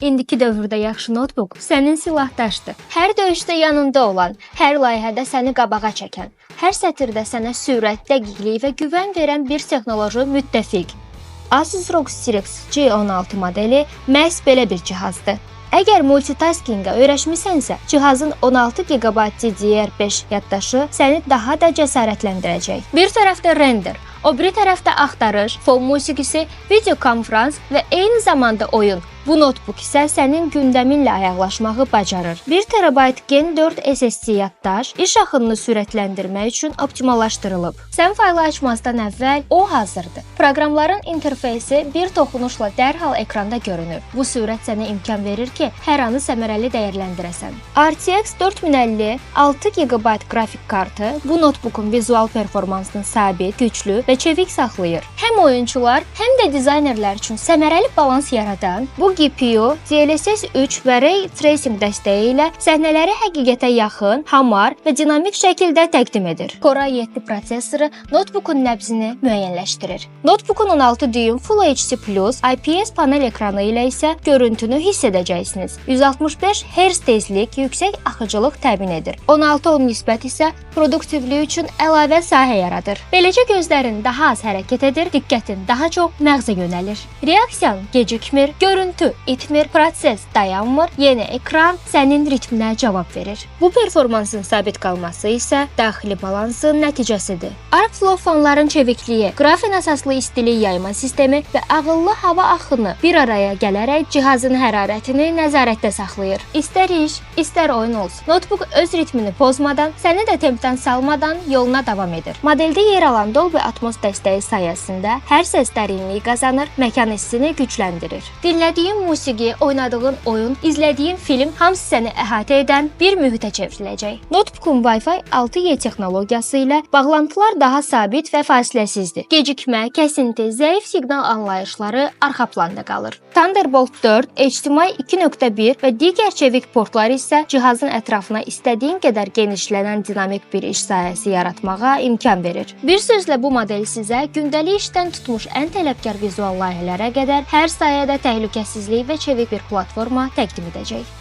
İndiki dövrdə yaxşı notebook sənin silahdaşdır. Hər döyüşdə yanında olan, hər layihədə səni qabağa çəkən, hər sətirdə sənə sürət, dəqiqlik və güvən verən bir texnoloji müttəfiq. Asus ROG Strix G16 modeli məhz belə bir cihazdır. Əgər multitaskingə öyrəşmisənsə, cihazın 16 GB DDR5 yaddaşı səni daha da cəsarətləndirəcək. Bir tərəfdə render, o biri tərəfdə axtarış, fon musiqisi, video konferans və eyni zamanda oyun. Bu notebook isə sənin gündəminlə ayaqlaşmağı bacarır. 1 TB Gen 4 SSD yaddaş iş axınını sürətləndirmək üçün optimallaşdırılıb. Sən faylı açmazdan əvvəl o hazırdır. Proqramların interfeysi bir toxunuşla dərhal ekranda görünür. Bu sürət sənə imkan verir ki, hər anı səmərəli dəyərləndirəsən. RTX 4050 6 GB qrafik kartı bu notebookun vizual performansını sabit, güclü və çevik saxlayır. Həm oyunçular, həm də dizaynerlər üçün səmərəli balans yaradan bu GPU DLSS 3 və Ray Tracing dəstəyi ilə səhnələri həqiqətə yaxın, hamar və dinamik şəkildə təqdim edir. Core i7 prosesoru notebookun nəbzini müəyyənləşdirir. Notebookun 16 düyüm Full HD+ IPS panel ekranı ilə isə görüntünü hiss edəcəksiniz. 165 Hz tezlik, yüksək axıcılıq təmin edir. 16:10 nisbət isə produktivlik üçün əlavə sahə yaradır. Beləcə gözlərin daha az hərəkət edir, diqqətin daha çox məğzə yönəlir. Reaksiyan gecikmir, görüntü itmir, proses dayanmır, yeni ekran sənin ritminə cavab verir. Bu performansın sabit qalması isə daxili balansın nəticəsidir. Airflow fanların çevikliyi, qrafen əsaslı istilik yayma sistemi və ağıllı hava axını bir araya gələrək cihazın hərarətini nəzarətdə saxlayır. İstər iş, istər oyun olsun. Notebook öz ritmini pozmadan, səni də tempdən salmadan yoluna davam edir. Modeldə yer alan Dolby Atmos dəstəyi sayəsində hər səs dərinliyi qazanır, məkan hissini gücləndirir. Dinlədiyin musiqi, oynadığın oyun, izlədiyin film hamısı səni əhatə edən bir mühitə çevriləcək. Notebookun Wi-Fi 6E texnologiyası ilə bağlantılar daha sabit və fasiləsizdir. Gecikmə, kəsinti, zəif siqnal anlayışları arxa planda qalır. Thunderbolt 4, HDMI 2.1 və digər çevik portlar isə cihazın ətrafına istədiyin qədər genişlənən dinamik bir iş sahəsi yaratmağa imkan verir. Bir sözlə bu model sizə gündəlik işdən tutmuş ən tələbkar vizual layihələrə qədər hər sahədə təhlükəsizlik və çevik bir platforma təqdim edəcək.